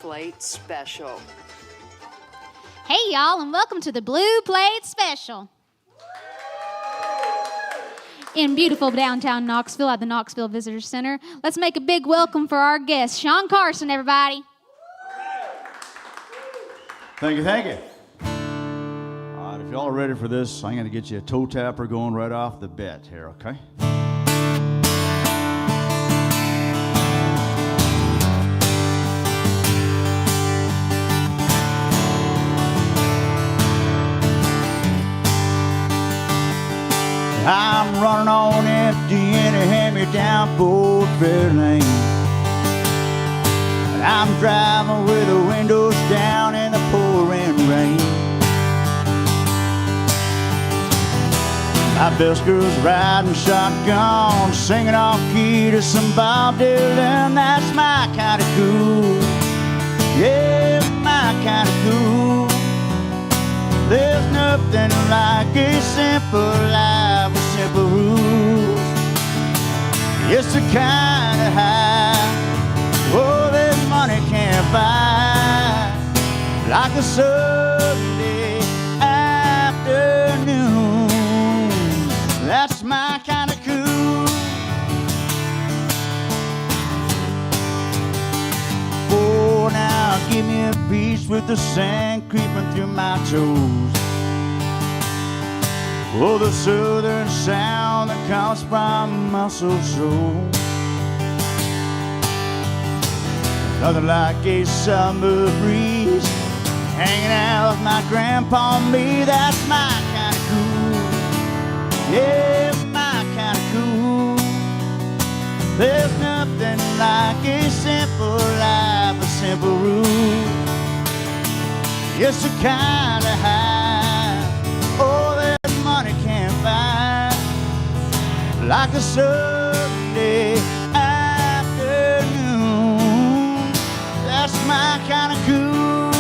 Plate Special. Hey, y'all, and welcome to the Blue Plate Special. In beautiful downtown Knoxville at the Knoxville Visitor Center, let's make a big welcome for our guest, Sean Carson, everybody. Thank you, thank you. All right, if y'all are ready for this, I'm going to get you a toe tapper going right off the bat here, okay? I'm running on empty in a hand-me-down Ford Fairlane. And I'm driving with the windows down in the pouring rain. My best girl's riding shotgun, singing off key to some Bob Dylan. That's my kind of cool. Yeah, my kind of cool. There's nothing like a simple life with simple rules. It's the kind of high, oh, that money can't buy. Like a Sunday afternoon. That's my kind of cool. Oh, now give me a piece with the sand creeping through my toes. Oh, the southern sound that comes from my soul. Nothing like a summer breeze hanging out with my grandpa and me. That's my kind of cool. Yeah, my kind of cool. There's nothing like a simple life, a simple rule. It's the kind of high, oh, that money can't buy. Like a Sunday afternoon. That's my kind of cool.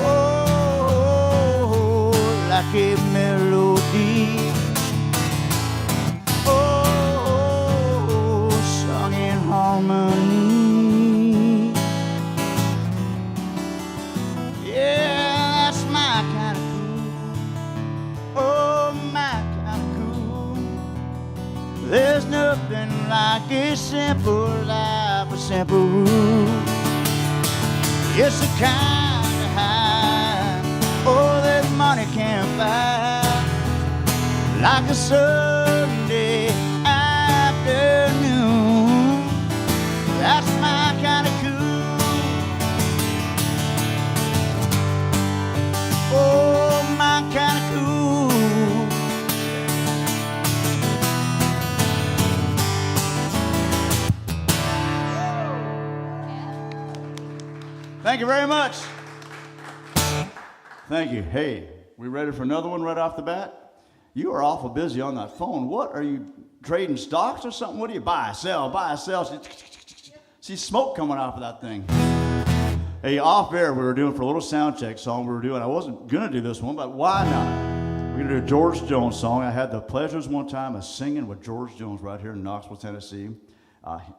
Oh, like a melody. Oh, sung in harmony. Yeah, that's my kind of cool. Oh, my kind of cool. There's nothing like a simple life, a simple rule. It's the kind of high, oh, that money can't buy. Like a Sunday afternoon. That's my kind of cool. Oh, my kind of cool. Thank you very much. Thank you. Hey, we ready for another one right off the bat? You are awful busy on that phone. What, are you trading stocks or something? What do you buy, sell, buy, sell? See smoke coming off of that thing. Hey, off air, we were doing for a little sound check song we were doing. I wasn't going to do this one, but why not? We're going to do a George Jones song. I had the pleasures one time of singing with George Jones right here in Knoxville, Tennessee.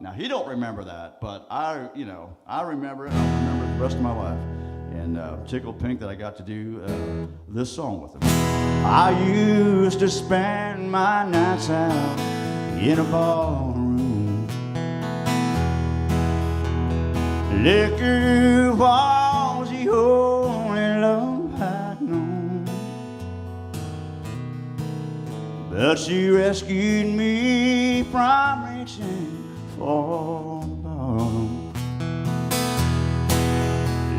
Now, he don't remember that, but I remember it. I'll remember it the rest of my life. And tickled pink that I got to do this song with him. I used to spend my nights out in a ballroom. Liquor was the only love I'd known. But she rescued me from reaching for the bottom.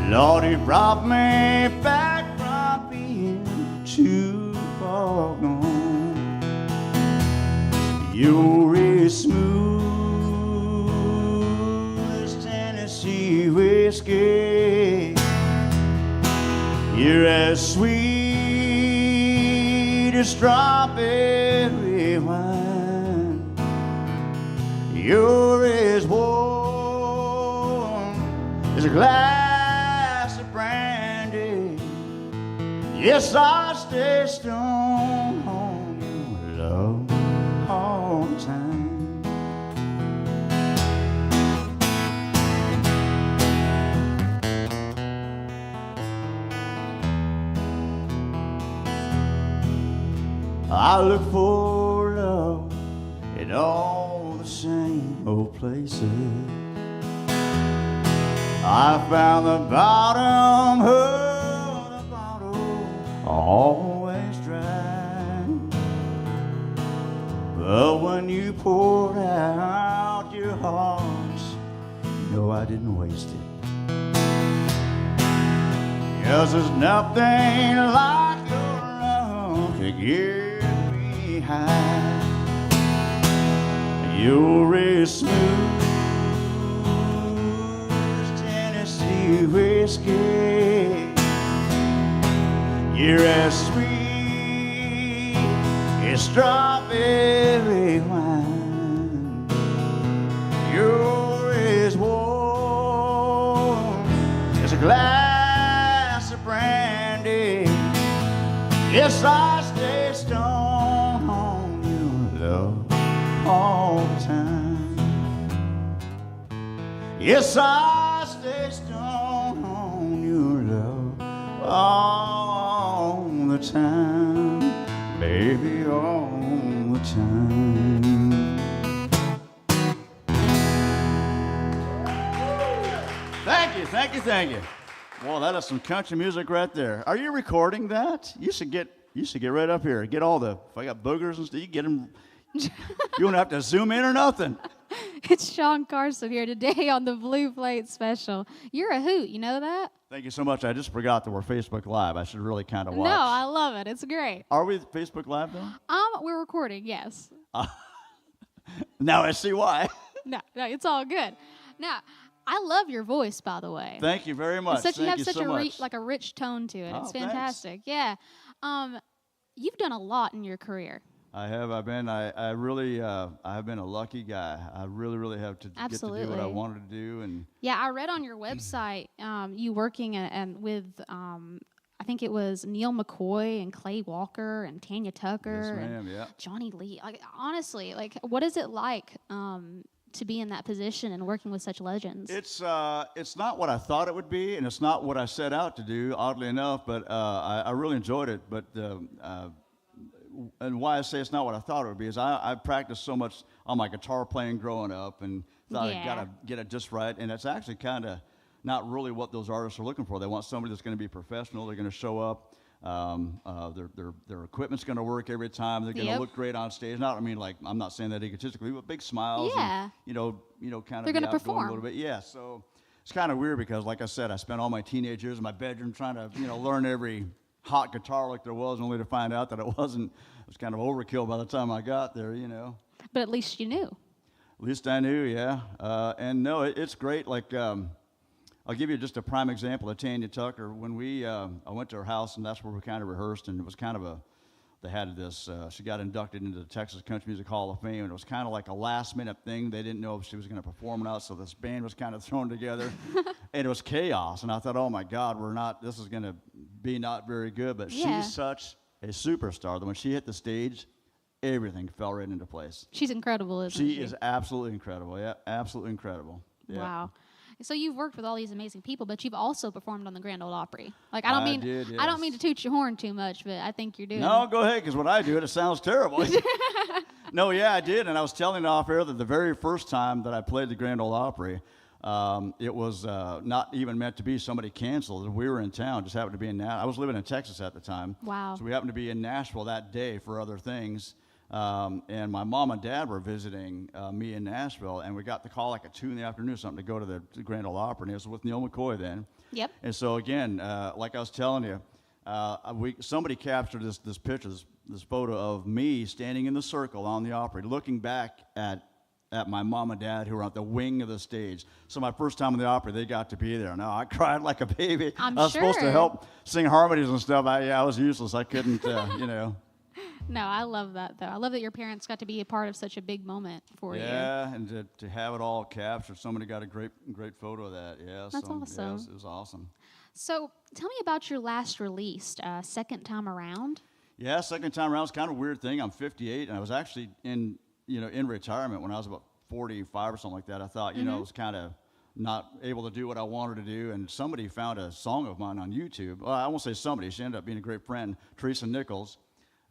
Lord, he brought me back from being too far gone. You're as smooth as Tennessee whiskey. You're as sweet as strawberry wine. You're as warm as a glass of brandy. Yes, I stay strong on your love all the time. I look for love in all the same old places. I found the bottom of the bottle always dry. But when you poured out your heart, you know I didn't waste it. 'Cause there's nothing like your love to get me high. You're as smooth as Tennessee whiskey. You're as sweet as strawberry wine. You're as warm as a glass of brandy. Yes, I stay stoned on your love all the time. Yes, I stay stoned on your love all the time, baby, all the time. Thank you, thank you, thank you. Well, that is some country music right there. Are you recording that? You should get right up here. Get all the, if I got boogers and stuff, you get them. You don't have to zoom in or nothing. It's Sean Carson here today on the Blue Plate Special. You're a hoot, you know that? Thank you so much. I just forgot that we're Facebook Live. I should really kind of watch. No, I love it. It's great. Are we Facebook Live though? We're recording, yes. Now I see why. No, it's all good. Now, I love your voice, by the way. Thank you very much. You have such much. a rich tone to it. Oh, it's fantastic. Thanks. Yeah. You've done a lot in your career. I have. I've been a lucky guy. I really have to get to do what I wanted to do. And yeah, I read on your website you working with I think it was Neil McCoy and Clay Walker and Tanya Tucker and Johnny Lee. Like honestly, like what is it like to be in that position and working with such legends? It's not what I thought it would be, and it's not what I set out to do. Oddly enough, but I really enjoyed it. But and why I say it's not what I thought it would be is I practiced so much on my guitar playing growing up and thought I gotta get it just right, and it's actually kind of not really what those artists are looking for. They want somebody that's going to be professional. They're going to show up. Their equipment's going to work every time. They're going to look great on stage. Not, I mean, like I'm not saying that egotistically, but big smiles. Yeah. And, you know, kind of. They're going to perform a little bit. Yeah. So it's kind of weird because, like I said, I spent all my teenage years in my bedroom trying to, learn every hot guitar lick there was, only to find out that it wasn't. It was kind of overkill by the time I got there. But at least you knew. At least I knew. Yeah. And no, it's great. Like. I'll give you just a prime example of Tanya Tucker. When I went to her house, and that's where we kind of rehearsed, and it was kind of they had this, she got inducted into the Texas Country Music Hall of Fame, and it was kind of like a last-minute thing. They didn't know if she was going to perform or not, so this band was kind of thrown together, and it was chaos. And I thought, oh, my God, this is going to be not very good. But she's such a superstar that when she hit the stage, everything fell right into place. She's incredible, isn't she? She is absolutely incredible, yeah, absolutely incredible. Yeah. Wow. So you've worked with all these amazing people, but you've also performed on the Grand Ole Opry. Like I don't mean to toot your horn too much, but I think you're doing. No, go ahead, because when I do it, it sounds terrible. No, yeah, I did, and I was telling off air that the very first time that I played the Grand Ole Opry, it was not even meant to be. Somebody canceled. We were in town, just happened to be in Nashville. I was living in Texas at the time. Wow. So we happened to be in Nashville that day for other things. And my mom and dad were visiting me in Nashville, and we got the call like at 2 in the afternoon or something to go to the Grand Ole Opry, and it was with Neil McCoy then. Yep. And so again, like I was telling you, somebody captured this picture, this photo of me standing in the circle on the Opry, looking back at my mom and dad who were at the wing of the stage. So my first time in the Opry, they got to be there. Now I cried like a baby. I was supposed to help sing harmonies and stuff. I was useless. I couldn't, No, I love that, though. I love that your parents got to be a part of such a big moment for you. Yeah, and to have it all captured. Somebody got a great photo of that. Yeah, that's awesome. Yeah, it was awesome. So tell me about your last release, Second Time Around. Yeah, Second Time Around is kind of a weird thing. I'm 58, and I was actually in retirement when I was about 45 or something like that. I thought, I was kind of not able to do what I wanted to do, and somebody found a song of mine on YouTube. Well, I won't say somebody. She ended up being a great friend, Teresa Nichols.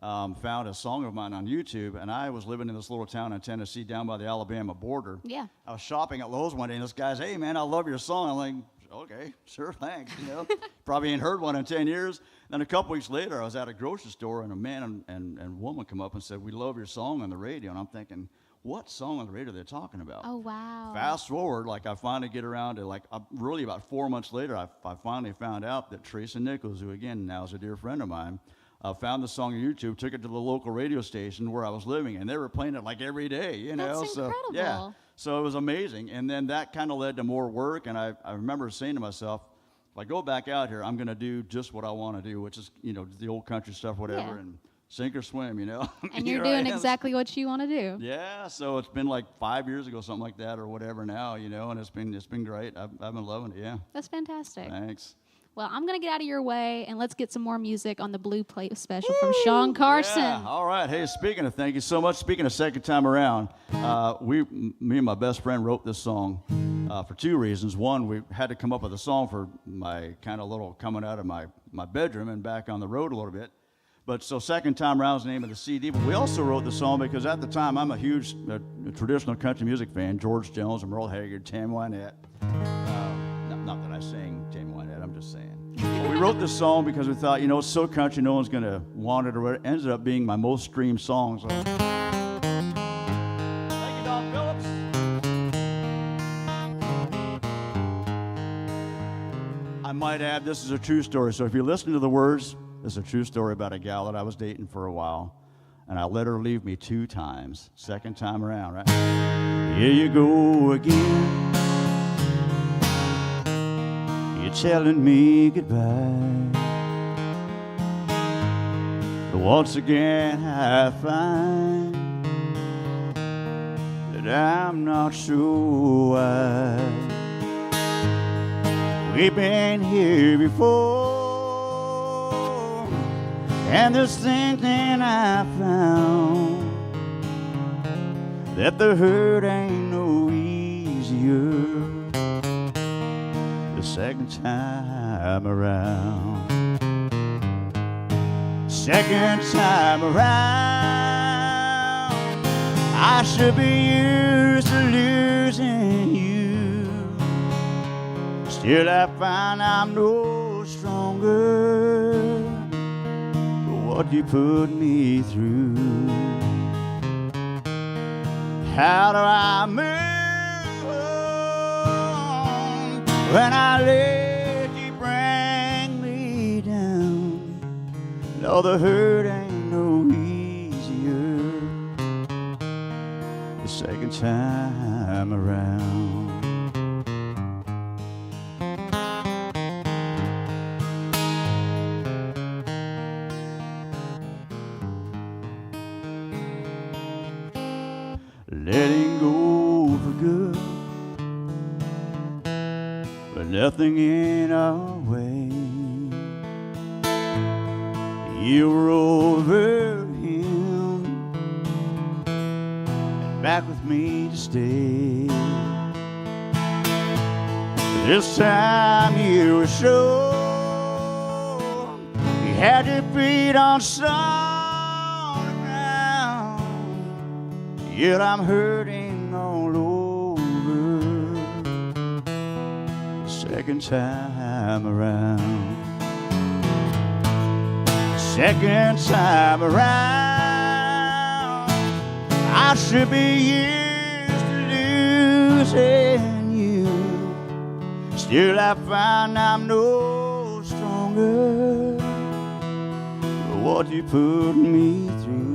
found a song of mine on YouTube, and I was living in this little town in Tennessee down by the Alabama border. Yeah. I was shopping at Lowe's one day, and this guy's, hey, man, I love your song. I'm like, okay, sure, thanks, you know. Probably ain't heard one in 10 years. Then a couple weeks later, I was at a grocery store, and a man and woman come up and said, we love your song on the radio. And I'm thinking, what song on the radio are they talking about? Oh, wow. Fast forward, like I finally get around to, like, really about 4 months later, I finally found out that Teresa Nichols, who again now is a dear friend of mine, found the song on YouTube, took it to the local radio station where I was living, and they were playing it like every day, you know. That's so incredible. yeah, so it was amazing. And then that kind of led to more work, and I remember saying to myself, if I go back out here, I'm going to do just what I want to do, which is, you know, the old country stuff, whatever, Yeah. and sink or swim, you know. And you're doing exactly what you want to do. Yeah, so it's been like 5 years ago, something like that, or whatever now, you know, and it's been great. I've been loving it, yeah. That's fantastic. Thanks. Well, I'm going to get out of your way, and let's get some more music on the Blue Plate special from Sean Carson. Yeah, all right. Hey, speaking of, thank you so much. Speaking of second time around, me and my best friend wrote this song for two reasons. One, we had to come up with a song for my kind of little coming out of my bedroom and back on the road a little bit. But so second time around is the name of the CD. But we also wrote the song because at the time I'm a huge traditional country music fan. George Jones and Merle Haggard, Tammy Wynette. Not that I sang Tammy Wynette, I'm just saying. But we wrote this song because we thought, you know, it's so country, no one's going to want it, or it ended up being my most streamed song. So. Thank you, Don Phillips. I might add, this is a true story. So if you listen to the words, this is a true story about a gal that I was dating for a while, and I let her leave me 2 times. Second time around, right? Here you go again. You're telling me goodbye. But once again I find that I'm not sure why. We've been here before, and there's things that I found that the hurt ain't no easier the second time around. Second time around, I should be used to losing you. Still I find I'm no stronger for what you put me through. How do I move on when I let you bring me down? No, the hurt ain't no easier the second time around. Letting go for good, but nothing in our way. You were over him and back with me to stay. This time you were sure you had your feet on solid ground. Yet I'm hurting all over the second time around. Second time around, I should be used to losing you. Still I find I'm no stronger for what you put me through.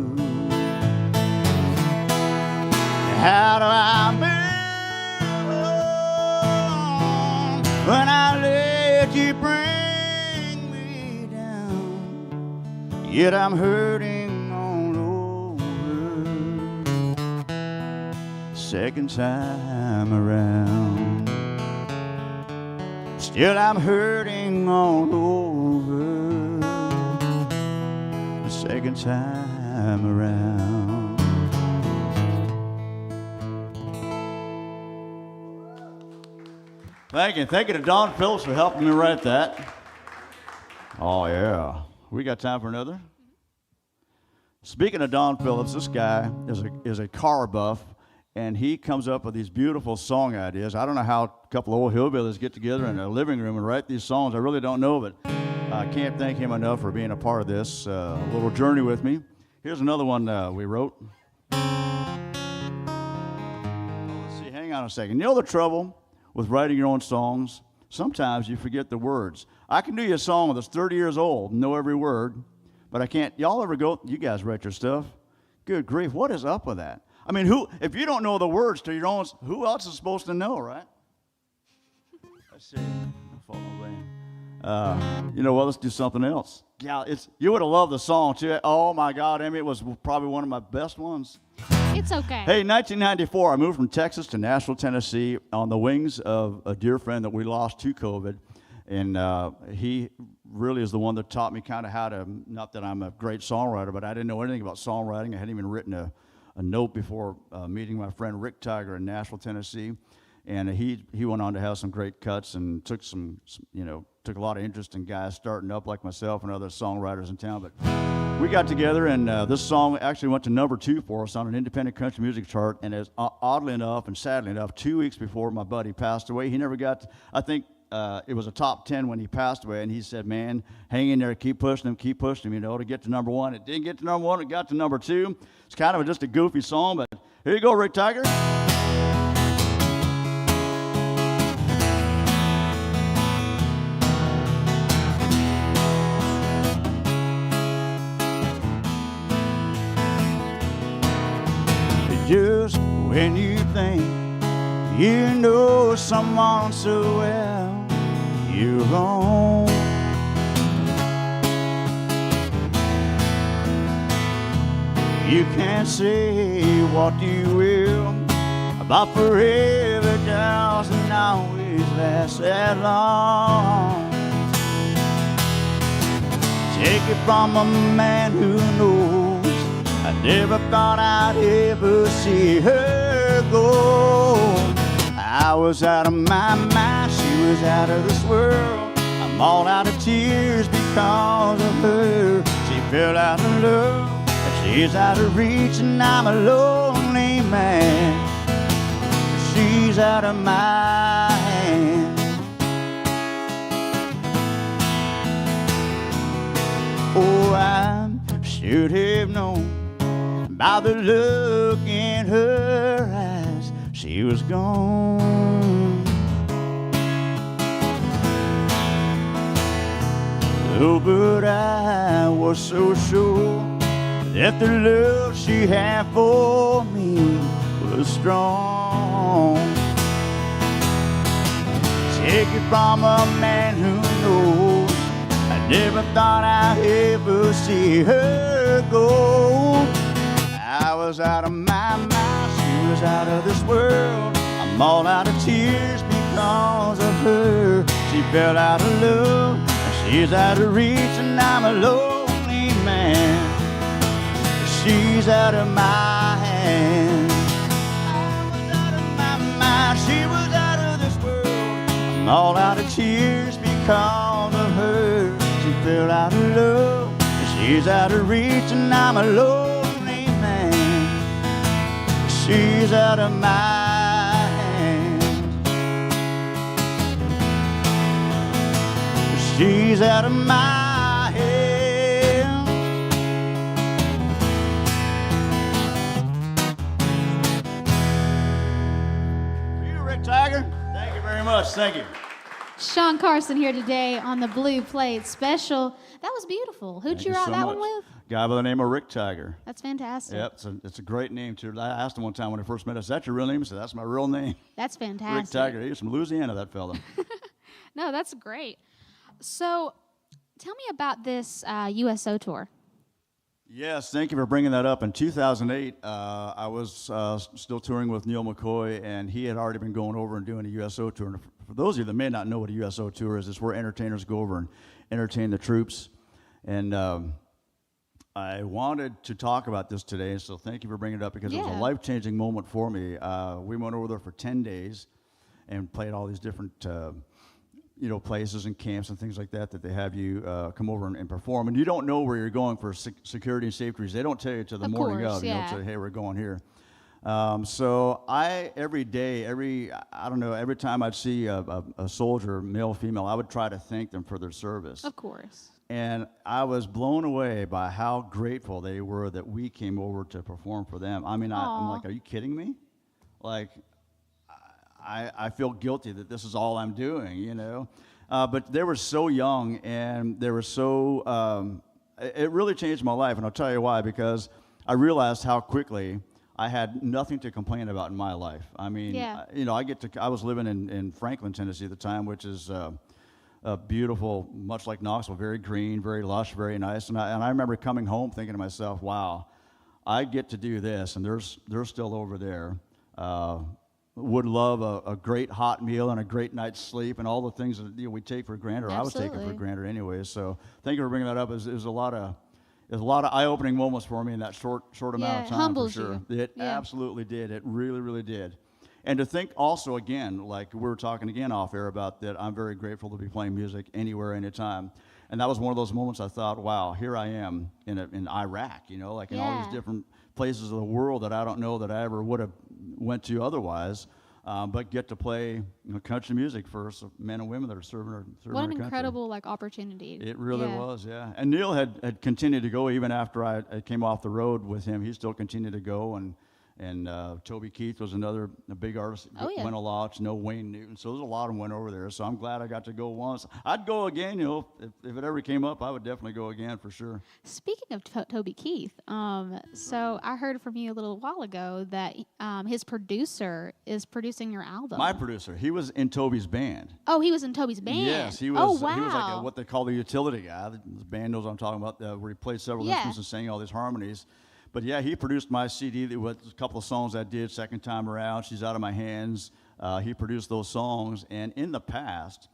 How do I move on when I let you bring me down? Yet I'm hurting all over second time around. Still I'm hurting all over the second time around. Thank you. Thank you to Don Phillips for helping me write that. Oh, yeah. We got time for another? Speaking of Don Phillips, this guy is a car buff, and he comes up with these beautiful song ideas. I don't know how a couple of old hillbillies get together in a living room and write these songs. I really don't know, but I can't thank him enough for being a part of this little journey with me. Here's another one we wrote. Let's see, hang on a second. You know the trouble with writing your own songs? Sometimes you forget the words. I can do you a song that's 30 years old, know every word, but I can't. Y'all ever go, you guys write your stuff? Good grief, what is up with that? I mean, if you don't know the words to your own, who else is supposed to know, right? Let's see. You know what? Let's do something else. Yeah, you would have loved the song too. Oh my God, Emmy, it was probably one of my best ones. It's okay. Hey, 1994, I moved from Texas to Nashville, Tennessee, on the wings of a dear friend that we lost to COVID, and he really is the one that taught me kind of how to. Not that I'm a great songwriter, but I didn't know anything about songwriting. I hadn't even written a note before meeting my friend Rick Tiger in Nashville, Tennessee, and he went on to have some great cuts and took took a lot of interest in guys starting up like myself and other songwriters in town. But we got together, and this song actually went to #2 for us on an independent country music chart. And as oddly enough and sadly enough, 2 weeks before my buddy passed away, he never got. I think it was a top 10 when he passed away, and he said, "Man, hang in there, keep pushing him, to get to #1." It didn't get to #1; it got to #2. It's kind of just a goofy song, but here you go, Rick Tiger. Just when you think you know someone so well, you're wrong. You can't say what you will about forever doesn't always last that long. Take it from a man who knows. I never thought I'd ever see her go. I was out of my mind, she was out of this world. I'm all out of tears because of her. She fell out of love, she's out of reach, and I'm a lonely man. She's out of my hands. Oh, I should have known by the look in her eyes, she was gone. Oh, but I was so sure that the love she had for me was strong. Take it from a man who knows. I never thought I'd ever see her go. I was out of my mind, she was out of this world. I'm all out of tears because of her. She fell out of love, she's out of reach, and I'm a lonely man. She's out of my hands. I was out of my mind, she was out of this world. I'm all out of tears because of her. She fell out of love, she's out of reach, and I'm a lonely man. She's out of my hands. She's out of my hands. For you, Rick Tiger, thank you very much. Thank you. Sean Carson here today on the Blue Plate Special. That was beautiful. Who'd you write that one with? Guy by the name of Rick Tiger. That's fantastic. Yep, it's a great name too. I asked him one time when I first met him, "Is that your real name?" He said, "That's my real name." That's fantastic. Rick Tiger. He was from Louisiana, that fella. No, that's great. So, tell me about this USO tour. Yes, thank you for bringing that up. In 2008, I was still touring with Neil McCoy, and he had already been going over and doing a USO tour. And for those of you that may not know what a USO tour is, it's where entertainers go over and entertain the troops. And I wanted to talk about this today, so thank you for bringing it up because it was a life-changing moment for me. We went over there for 10 days and played all these different places and camps and things like that they have you come over and perform, and you don't know where you're going for security and safety reasons. They don't tell you till the morning of. You don't say, hey, we're going here. So every time I'd see a soldier, male, female, I would try to thank them for their service. Of course. And I was blown away by how grateful they were that we came over to perform for them. I mean, I'm like, are you kidding me? Like, I feel guilty that this is all I'm doing, But they were so young, and they were so, it really changed my life, and I'll tell you why, because I realized how quickly I had nothing to complain about in my life. I mean, I was living in Franklin, Tennessee at the time, which is beautiful, much like Knoxville, very green, very lush, very nice. And I remember coming home thinking to myself, wow, I get to do this, and they're still over there. Would love a great hot meal and a great night's sleep and all the things that we take for granted, or Absolutely. I was taking for granted anyway. So thank you for bringing that up. It was a lot of eye-opening moments for me in that short amount of time. It humbles for sure. you. It absolutely did. It really, really did. And to think also, again, like we were talking again off air about that, I'm very grateful to be playing music anywhere, anytime. And that was one of those moments I thought, wow, here I am in Iraq, in all these different places of the world that I don't know that I ever would have went to otherwise, but get to play country music for some men and women that are serving our country. What an incredible opportunity. It really was, yeah. And Neil had continued to go even after I came off the road with him. He still continued to go, and Toby Keith was another big artist. Went a lot. Wayne Newton. So there's a lot of them went over there. So I'm glad I got to go once. I'd go again. If it ever came up, I would definitely go again for sure. Speaking of Toby Keith, so I heard from you a little while ago that his producer is producing your album. My producer. He was in Toby's band. Oh, he was in Toby's band. Yes, he was. Oh, wow. He was like what they call the utility guy. The band knows what I'm talking about. Where he played several instruments and sang all these harmonies. But yeah, he produced my CD with a couple of songs I did second time around. She's Out of My Hands. He produced those songs. And in the past,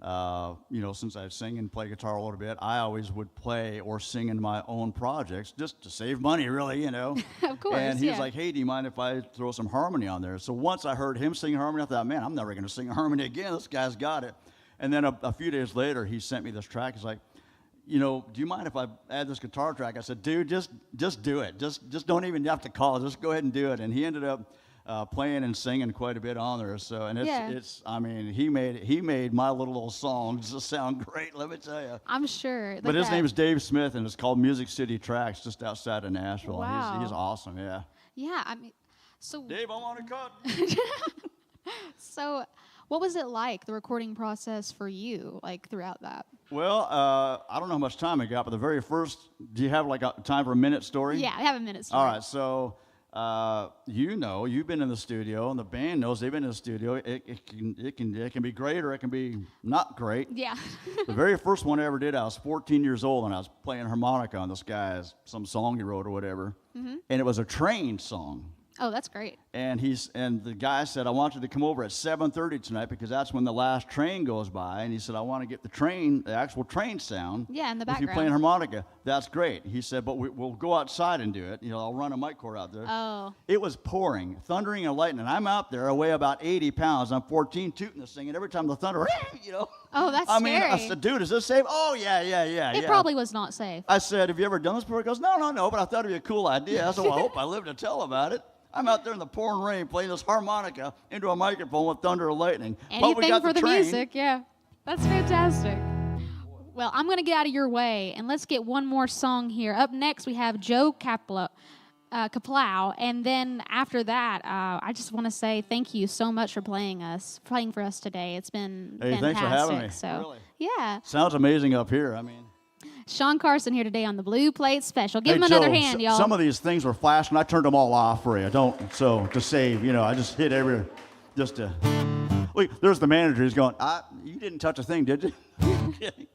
since I sing and play guitar a little bit, I always would play or sing in my own projects just to save money, really, Of course, And he was like, hey, do you mind if I throw some harmony on there? So once I heard him sing harmony, I thought, man, I'm never going to sing harmony again. This guy's got it. And then a few days later, he sent me this track. He's like, do you mind if I add this guitar track? I said, dude, just do it. Just don't even have to call. Just go ahead and do it. And he ended up playing and singing quite a bit on there. So, and it's I mean, he made my little songs just sound great. Let me tell you. I'm sure. But his name is Dave Smith, and it's called Music City Tracks, just outside of Nashville. Wow. He's awesome. Yeah. Yeah, I mean, so Dave, I'm on a cut. So, what was it like, the recording process for you, throughout that? Well, I don't know how much time I got, but the very first, do you have a time for a minute story? Yeah, I have a minute story. All right, so you've been in the studio, and the band knows they've been in the studio. It can be great or it can be not great. Yeah. The very first one I ever did, I was 14 years old, and I was playing harmonica on this guy's some song he wrote or whatever, and it was a train song. Oh, that's great. And the guy said, I want you to come over at 7:30 tonight because that's when the last train goes by. And he said, I want to get the actual train sound. Yeah, in the with background. you playing harmonica. That's great. He said, but we'll go outside and do it. I'll run a mic cord out there. Oh. It was pouring, thundering and lightning. I'm out there. I weigh about 80 pounds. I'm 14 tooting this thing. And every time the thunder, Oh, that's scary. scary. I said, dude, is this safe? Oh, yeah. It probably was not safe. I said, have you ever done this before? He goes, no, but I thought it'd be a cool idea. I said, well, I hope I live to tell about it. I'm out there in the pouring rain playing this harmonica into a microphone with thunder and lightning. Anything for the music, yeah. That's fantastic. Well, I'm going to get out of your way, and let's get one more song here. Up next, we have Joe Kaplow. And then after that, I just want to say thank you so much for playing for us today. It's been fantastic. Thanks for having me. So, really. Yeah. Sounds amazing up here. I mean. Sean Carson here today on the Blue Plate Special. Give him another hand, y'all. Some of these things were flashing. I turned them all off for you. So to save, I just hit just to. Look, there's the manager. He's going, you didn't touch a thing, did you? I'm kidding.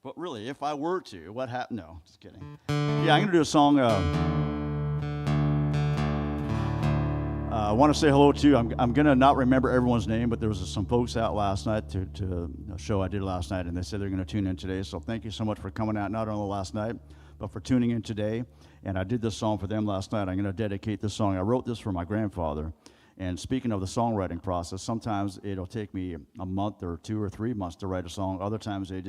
But really, if I were to, what happened? No, just kidding. Yeah, I'm going to do a song. I want to say hello to, I'm going to not remember everyone's name, but there was some folks out last night to a show I did last night, and they said they're going to tune in today. So thank you so much for coming out, not only last night, but for tuning in today. And I did this song for them last night. I'm going to dedicate this song. I wrote this for my grandfather, And speaking of the songwriting process, sometimes it'll take me a month or 2 or 3 months to write a song. Other times they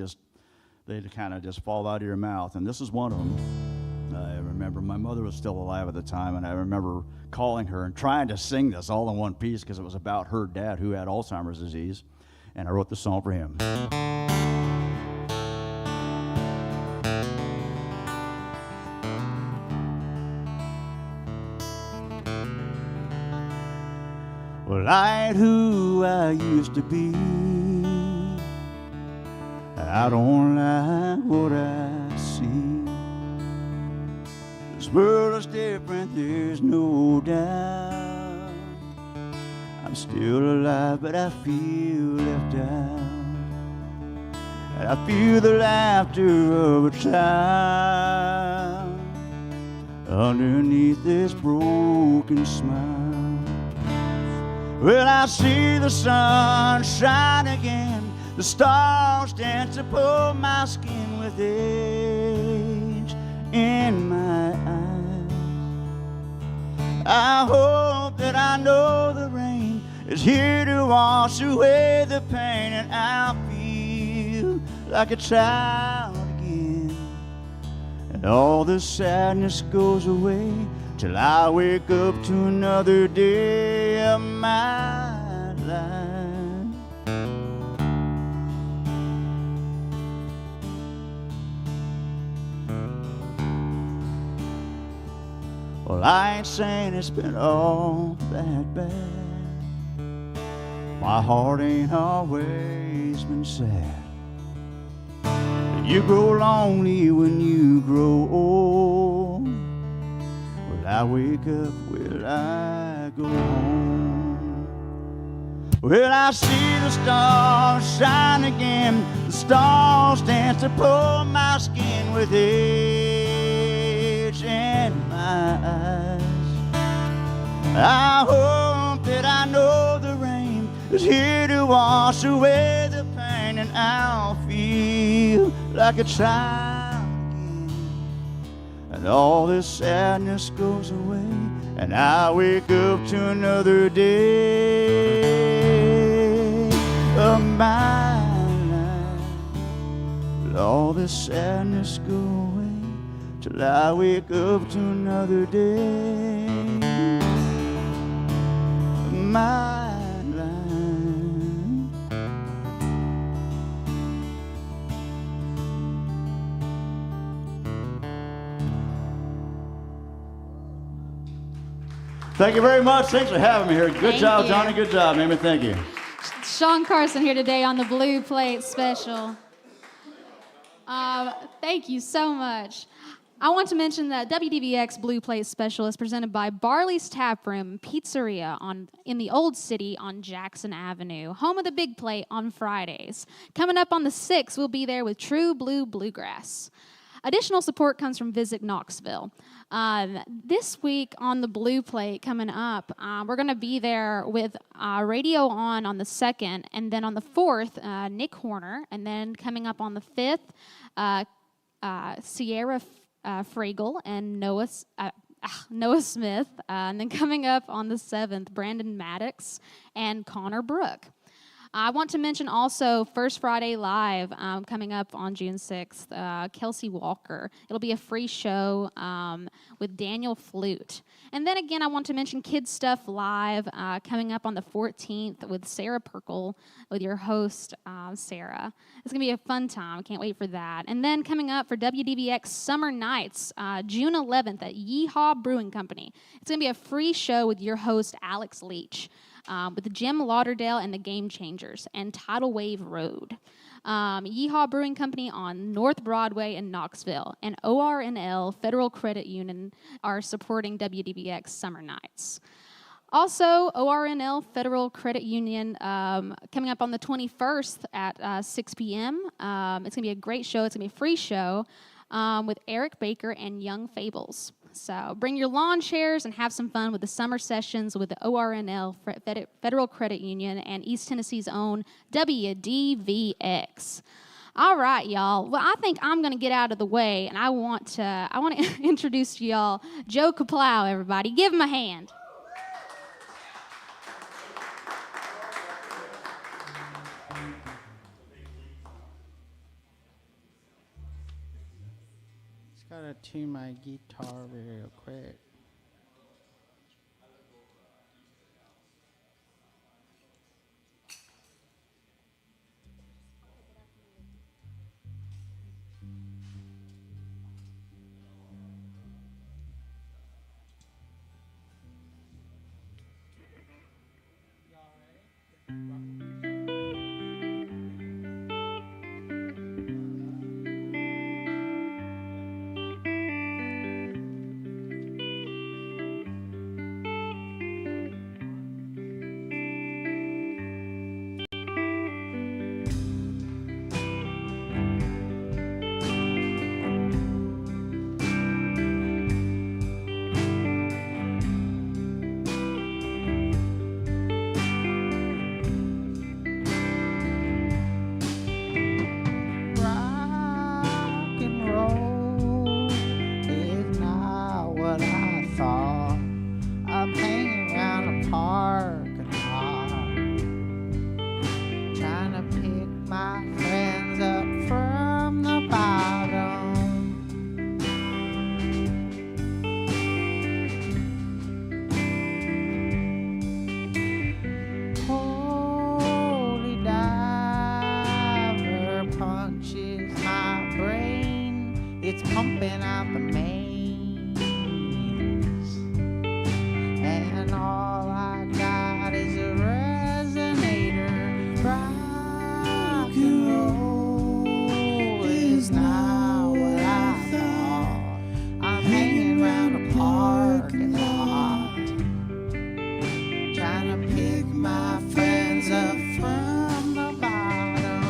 kind of just fall out of your mouth. And this is one of them. I remember my mother was still alive at the time, and I remember calling her and trying to sing this all in one piece because it was about her dad who had Alzheimer's disease. And I wrote the song for him. Well, I ain't who I used to be. I don't like what I see. This world is different, there's no doubt. I'm still alive, but I feel left out. And I feel the laughter of a child underneath this broken smile. Well, I see the sun shine again, the stars dance upon my skin with age in my eyes. I hope that I know the rain is here to wash away the pain, and I'll feel like a child again, and all the sadness goes away till I wake up to another day of my life. Well, I ain't saying it's been all that bad. My heart ain't always been sad. You grow lonely when you grow old. Will I wake up? Will I go home? Well, I see the stars shine again. The stars dance upon my skin with age in my eyes. I hope that I know the rain is here to wash away the pain, and I'll feel like a child again, and all this sadness goes away, and I wake up to another day of my life. Let all this sadness go away till I wake up to another day of my life. Thank you very much. Thanks for having me here. Good job, Johnny. Good job, Amy. Thank you. Sean Carson here today on the Blue Plate Special. Thank you so much. I want to mention that WDVX Blue Plate Special is presented by Barley's Tap Room Pizzeria in the Old City on Jackson Avenue, home of the Big Plate on Fridays. Coming up on the 6th, we'll be there with True Blue Bluegrass. Additional support comes from Visit Knoxville. This week on the Blue Plate coming up, we're going to be there with Radio on the 2nd, and then on the 4th, Nick Horner, and then coming up on the 5th, Sierra Fragel and Noah Smith, and then coming up on the 7th, Brandon Maddox and Connor Brook. I want to mention also First Friday Live coming up on June 6th, Kelsey Walker. It'll be a free show with Daniel Flute. And then again, I want to mention Kids Stuff Live coming up on the 14th with Sarah Perkle, with your host, Sarah. It's going to be a fun time. I can't wait for that. And then coming up for WDVX Summer Nights, June 11th at Yeehaw Brewing Company. It's going to be a free show with your host, Alex Leach. With Jim Lauderdale and the Game Changers and Tidal Wave Road. Yeehaw Brewing Company on North Broadway in Knoxville, and ORNL Federal Credit Union are supporting WDVX Summer Nights. Also, ORNL Federal Credit Union coming up on the 21st at 6 p.m. It's going to be a great show. It's going to be a free show with Eric Baker and Young Fables. So bring your lawn chairs and have some fun with the summer sessions with the ORNL Federal Credit Union and East Tennessee's own WDVX. All right, y'all. Well, I think I'm going to get out of the way, and I want to introduce to y'all Joe Kaplow, everybody. Give him a hand. gotta tune my guitar real quick. It's pumping out the mains, and all I got is a resonator. Rock and roll is not what I thought. I'm hanging around a parking lot, trying to pick my friends up from the bottom.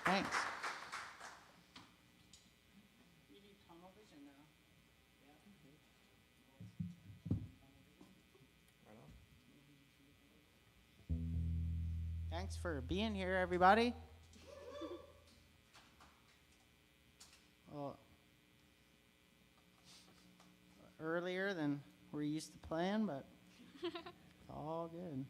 Thanks. You need tunnel vision now. Thanks for being here, everybody. Well, earlier than we're used to playing, but it's all good.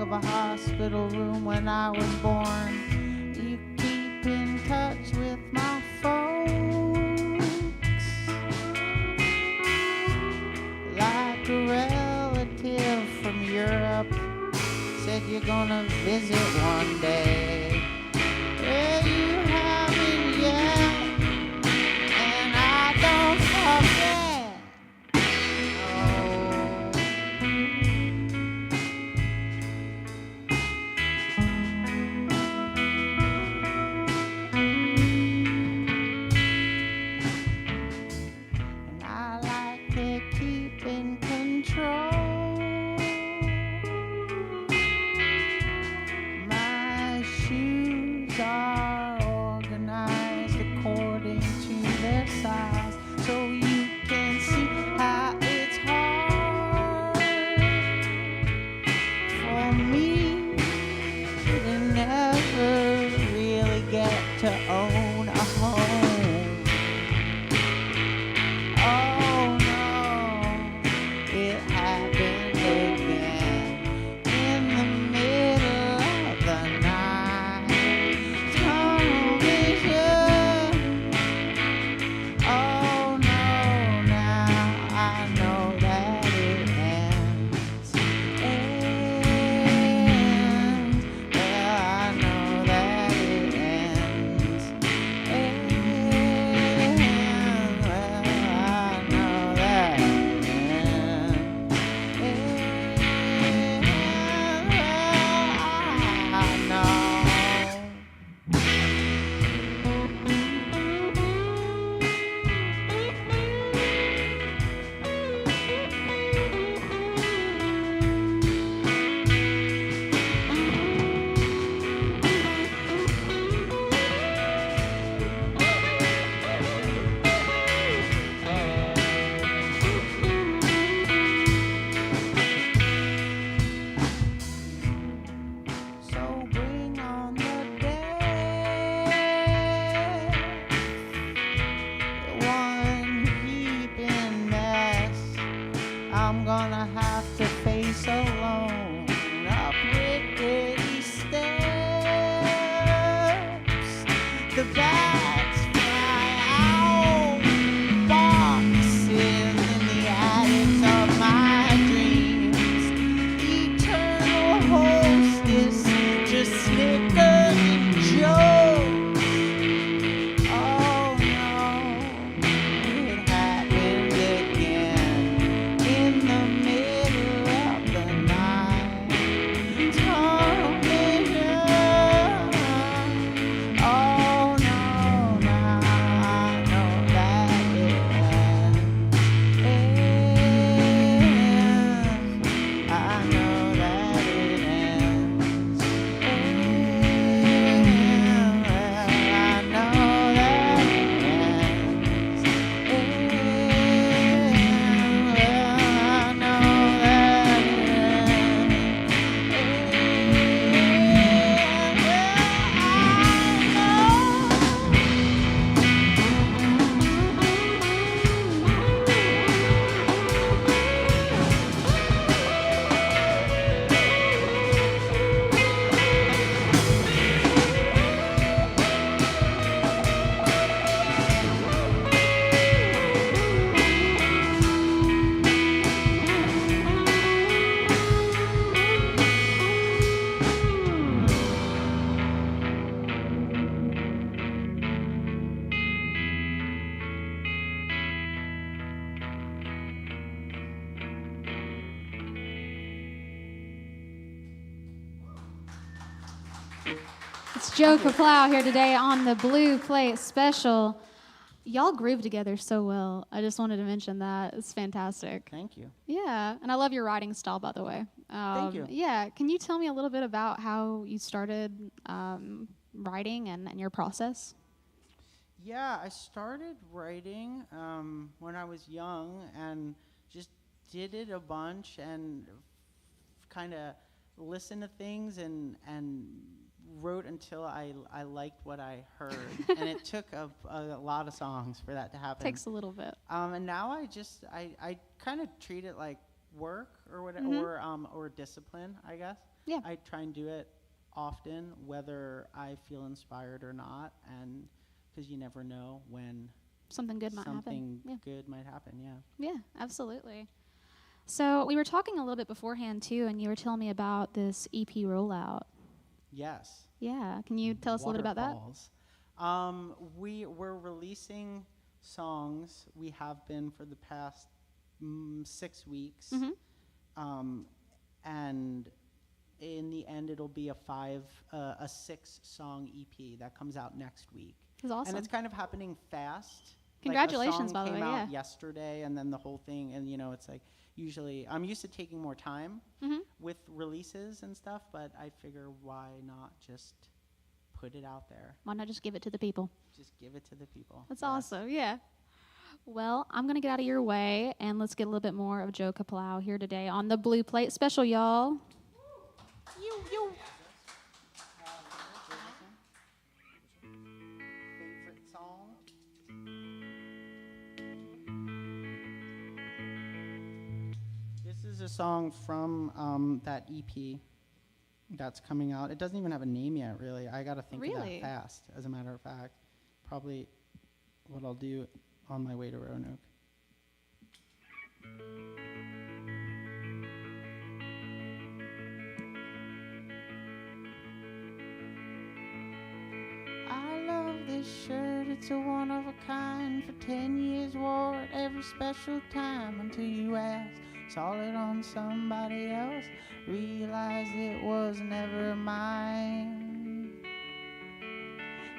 of a hospital room when I was born. You keep in touch with my folks like a relative from Europe. Said you're gonna visit one day. Well, you haven't yet, and I don't forget. And I like to keep in control. My shoes are organized according to their size, so you can see how it's hard for me to never really get to own a home. Oh no, it happened again in the middle of the night. Tunnel vision. Oh no, now I know that it ends. Well, I know that it ends. Well, I know that it ends. I know. So bring on the death, one heaping mess I'm gonna have to face alone up rickety steps. The bats fly out, boxing in the attics of my dreams. Eternal hostess just snickers and jokes. Oh no, it happened again in the middle of the night. Tunnel vision. Oh no, now I know that it ends. I know that it ends. I know that it ends. I know that It's Joe Kaplow here today on the Blue Plate Special. Y'all groove together so well. I just wanted to mention that. It's fantastic. Thank you. Yeah, and I love your writing style, by the way. Thank you. Yeah, can you tell me a little bit about how you started writing and your process? Yeah, I started writing when I was young and just did it a bunch and kind of listened to things and wrote until I liked what I heard. And it took a lot of songs for that to happen. Takes a little bit. And now I kind of treat it like work or whatever, or discipline, I guess. Yeah. I try and do it often, whether I feel inspired or not, and because you never know when Something good might happen. something Yeah. good might happen. Yeah. Yeah, absolutely. So we were talking a little bit beforehand too, and you were telling me about this EP rollout. Yes. Yeah, can you tell us a little bit about that? Waterfalls. We're releasing songs. We have been for the past 6 weeks. Mm-hmm. And in the end, it'll be a 6-song EP that comes out next week. That's awesome. And it's kind of happening fast. Congratulations, like a song by the way. came out Yeah. yesterday, and then the whole thing, and it's like usually I'm used to taking more time Mm-hmm. with releases and stuff, but I figure why not just put it out there? Why not just give it to the people? Just give it to the people. That's Yes. awesome. Yeah. Well, I'm going to get out of your way, and let's get a little bit more of Joe Kaplow here today on the Blue Plate Special, y'all. You. Favorite song? This is a song from that EP that's coming out. It doesn't even have a name yet, really. I got to think of Really? that fast, as a matter of fact. Probably what I'll do on my way to Roanoke. I love this shirt, it's a one of a kind. For 10 years wore it every special time until you asked. Saw it on somebody else, realized it was never mine.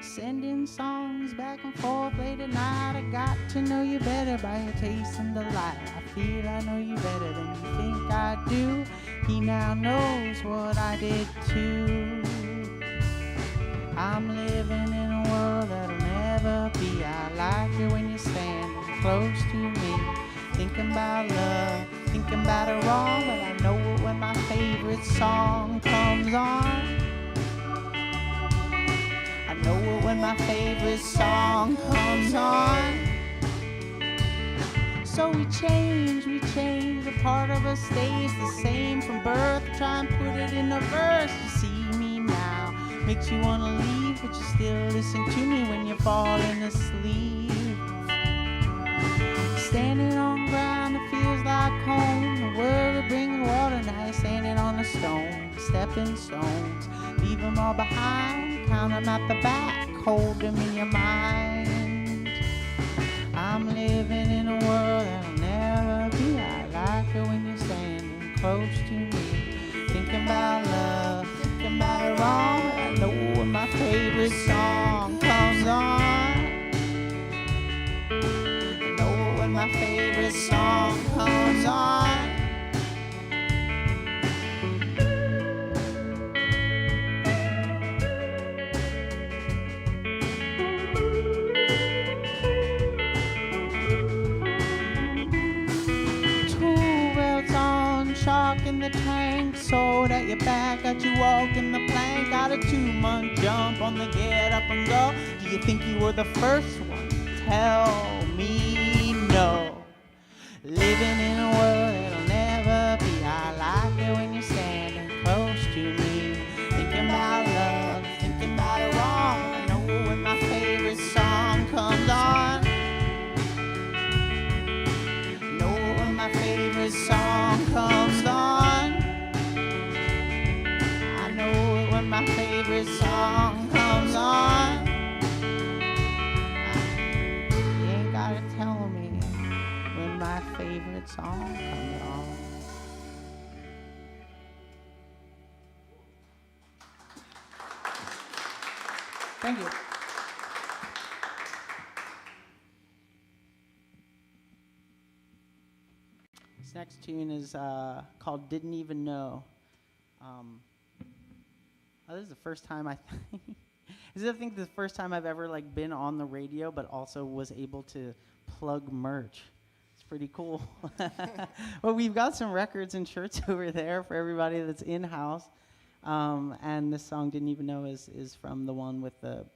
Sending songs back and forth late at night. I got to know you better by your taste and delight. I feel I know you better than you think I do. He now knows what I did too. I'm living in a world that'll never be. I like it when you're standing close to me. Thinking about love, thinking about it wrong, but I know it when my favorite song comes on. I know it when my favorite song comes on. So we change, a part of us stays the same from birth. Try and put it in a verse. You see me now, makes you wanna leave, but you still listen to me when you're falling asleep. Standing on ground that feels like home. The world will bring water, now you're standing on a stone. Stepping stones, leave them all behind. Count them at the back, hold them in your mind. I'm living in a world that'll never be. I like it when you're standing close to me. Thinking about love, thinking about it wrong. I know when my favorite song comes on. I know when my favorite song comes on. Shark in the tank, sword at your back, got you walking the plank. Got a 2-month jump on the get up and go. Do you think you were the first one? Tell me no. Living in a world that'll never be. I like it when you're standing close to me. Thinking about love, thinking about it wrong. I know when my favorite song comes on. My favorite song comes on. I know it when my favorite song comes on. You ain't gotta tell me when my favorite song comes on. Thank you. This next tune is called Didn't Even Know. This is the first time I think the first time I've ever been on the radio, but also was able to plug merch. It's pretty cool. Well, we've got some records and shirts over there for everybody that's in-house. And this song Didn't Even Know is from the one with the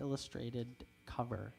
illustrated cover.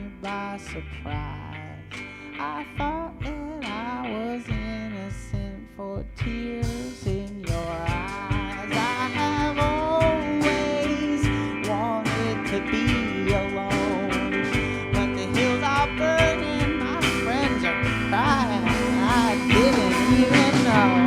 me by surprise. I thought that I was innocent for tears in your eyes. I have always wanted to be alone, but the hills are burning, my friends are crying. I didn't even know.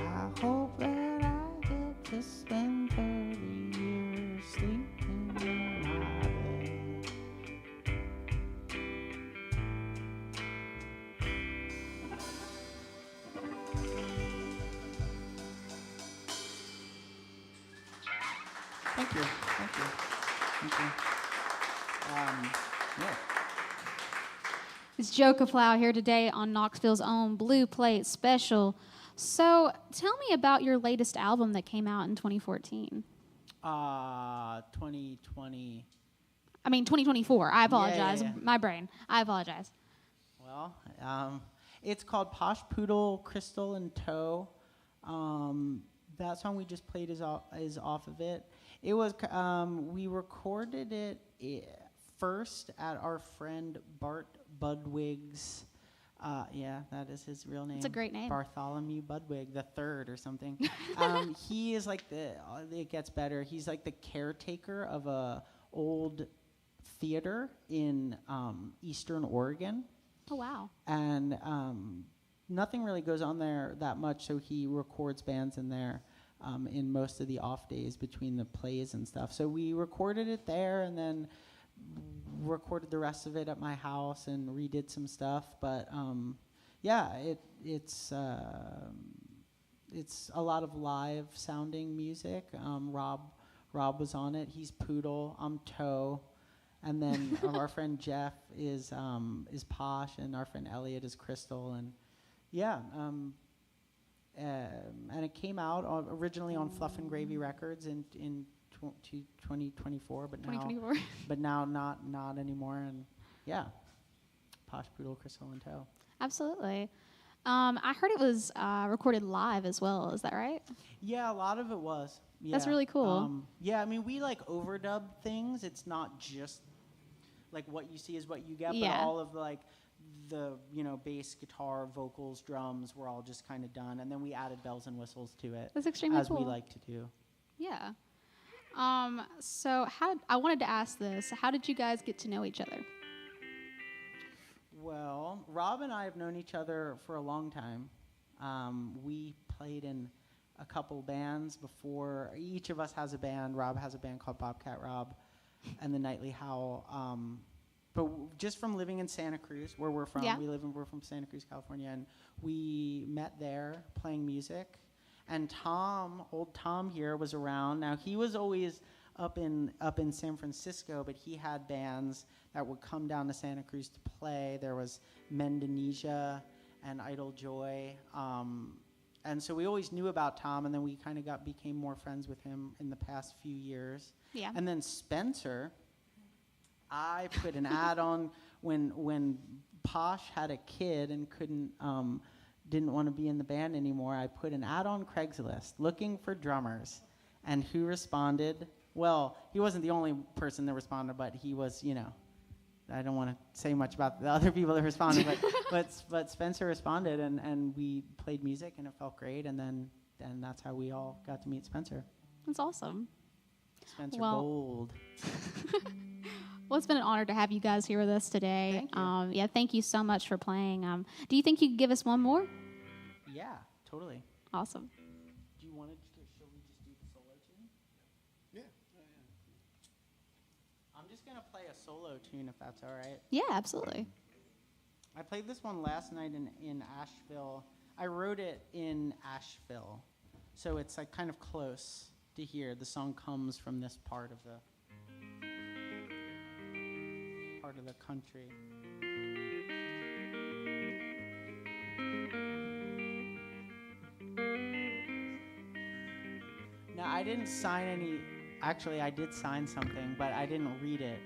I hope that I get to spend 30 years sleeping in my bed. Thank you. Thank you. Thank you. Yeah. It's Joe Kaplow here today on Knoxville's own Blue Plate Special. So tell me about your latest album that came out in 2014. 2020. I mean, 2024. I apologize. Yeah. My brain. I apologize. Well, it's called Posh Poodle, Crystal and Toe. That song we just played is off of it. It was we recorded it first at our friend Bart Budwig's. Yeah, that is his real name. It's a great name. Bartholomew Budwig the Third or something. He is like it gets better. He's like the caretaker of a old theater in Eastern Oregon. Oh, wow. And nothing really goes on there that much, so he records bands in there in most of the off days between the plays and stuff. So we recorded it there and then recorded the rest of it at my house and redid some stuff. But yeah, it's a lot of live sounding music. Rob was on it. He's Poodle. I'm Toe. And then our friend Jeff is Posh, and our friend Elliot is Crystal, and yeah, and it came out originally on Fluff and Gravy Records in 2024, but now 2024. but now not anymore, and yeah, Posh Poodle, Crystal, and Toe. Absolutely. I heard it was recorded live as well. Is that right? Yeah, a lot of it was. Yeah. That's really cool. Yeah, I mean, we like overdub things. It's not just like what you see is what you get, Yeah. but all of like the bass, guitar, vocals, drums were all just kind of done, and then we added bells and whistles to it. That's extremely as cool. we like to do. Yeah. So I wanted to ask this. How did you guys get to know each other? Well, Rob and I have known each other for a long time. We played in a couple bands before. Each of us has a band. Rob has a band called Bobcat Rob and the Nightly Howl. But just from living in Santa Cruz, where we're from, Yeah. we're from Santa Cruz, California, and we met there playing music. And old Tom here was around. Now he was always up in San Francisco, but he had bands that would come down to Santa Cruz to play. There was Mendonesia and Idle Joy. And so we always knew about Tom, and then we kind of became more friends with him in the past few years. Yeah. And then Spencer, I put an ad on when Posh had a kid and didn't want to be in the band anymore. I put an ad on Craigslist looking for drummers, and who responded? Well, he wasn't the only person that responded, but he was, I don't want to say much about the other people that responded, but Spencer responded, and we played music, and it felt great, and that's how we all got to meet Spencer. That's awesome. Spencer Well- Gold. Well, it's been an honor to have you guys here with us today. Thank you. Thank you so much for playing. Do you think you could give us one more? Yeah, totally. Awesome. Do you want to? Shall we just do the solo tune? Yeah. I'm just gonna play a solo tune if that's all right. Yeah, absolutely. I played this one last night in Asheville. I wrote it in Asheville, so it's like kind of close to here. The song comes from this part of the country. Now, I didn't sign any. Actually, I did sign something, but I didn't read it.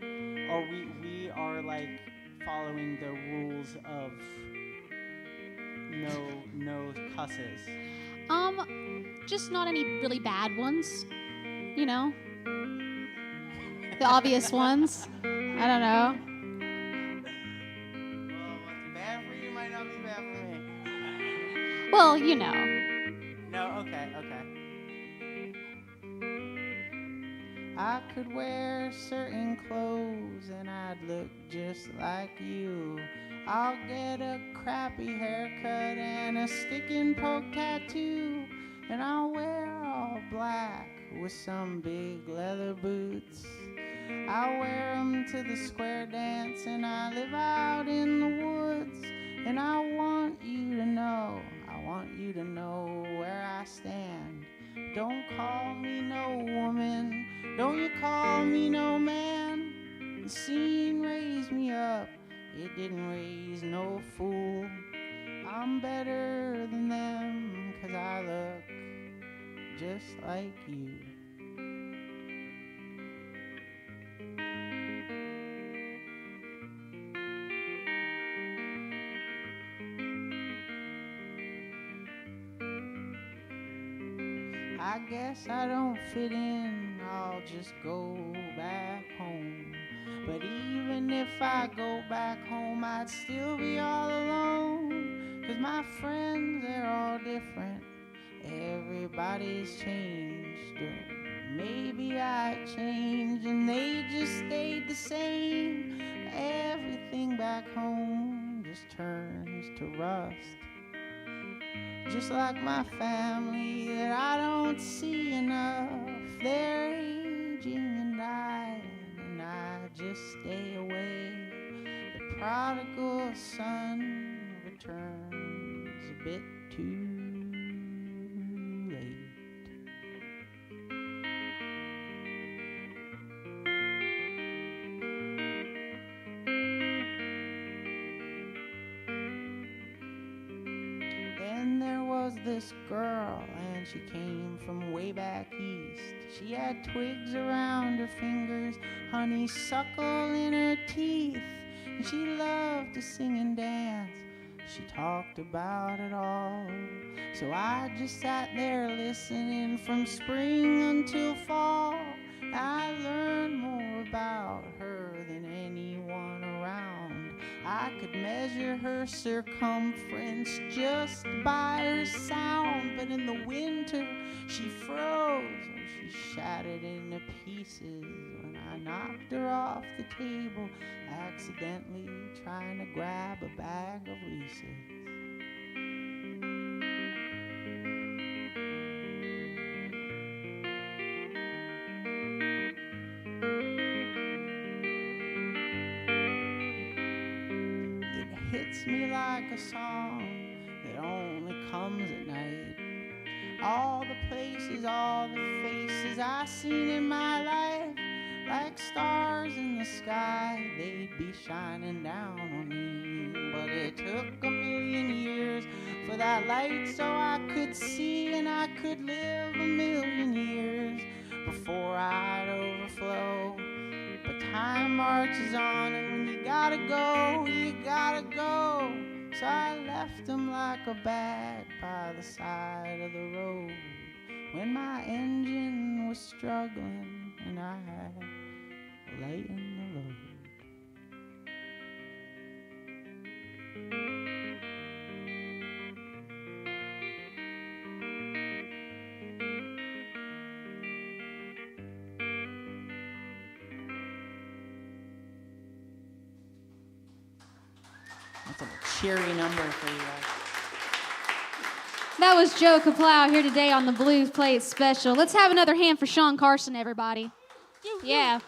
Or we are like following the rules of no cusses. Just not any really bad ones, you know? The obvious ones. I don't know. Well, what's bad for you might not be bad for me. Well, you know. No, okay. I could wear certain clothes and I'd look just like you. I'll get a crappy haircut and a stick and poke tattoo. And I'll wear all black with some big leather boots. I wear 'em to the square dance and I live out in the woods. And I want you to know where I stand. Don't call me no woman, don't you call me no man. The scene raised me up, it didn't raise no fool. I'm better than them, 'cause I look just like you. I guess I don't fit in, I'll just go back home. But even if I go back home, I'd still be all alone. 'Cause my friends, they're all different, everybody's changed. Or maybe I changed and they just stayed the same. Everything back home just turns to rust. Just like my family that I don't see enough. They're aging and dying and I just stay away. The prodigal son returns a bit too late. Then there was this girl, and she came from way back east. She had twigs around her fingers, honeysuckle in her teeth, and she loved to sing and dance. She talked about it all, so I just sat there listening from spring until fall. I learned more about her than anyone around. I could measure her circumference just by her sound, but in the winter she froze or she shattered into pieces when I knocked her off the table, accidentally trying to grab a bag of Reese's. Hits me like a song that only comes at night. All the places, all the faces I seen in my life, like stars in the sky, they'd be shining down on me. But it took a million years for that light so I could see, and I could live a million years before I'd overflow. But time marches on, and when you gotta go, you gotta go. So I left them like a bag by the side of the road when my engine was struggling and I lay in the load. cheery number for you guys. That was Joe Kaplow here today on the Blues Plate Special. Let's have another hand for Sean Carson, everybody. Yeah.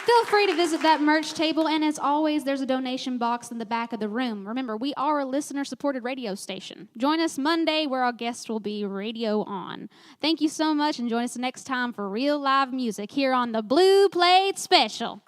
Feel free to visit that merch table, and as always, there's a donation box in the back of the room. Remember, we are a listener-supported radio station. Join us Monday, where our guest will be Radio On. Thank you so much, and join us next time for real live music here on the Blue Plate Special.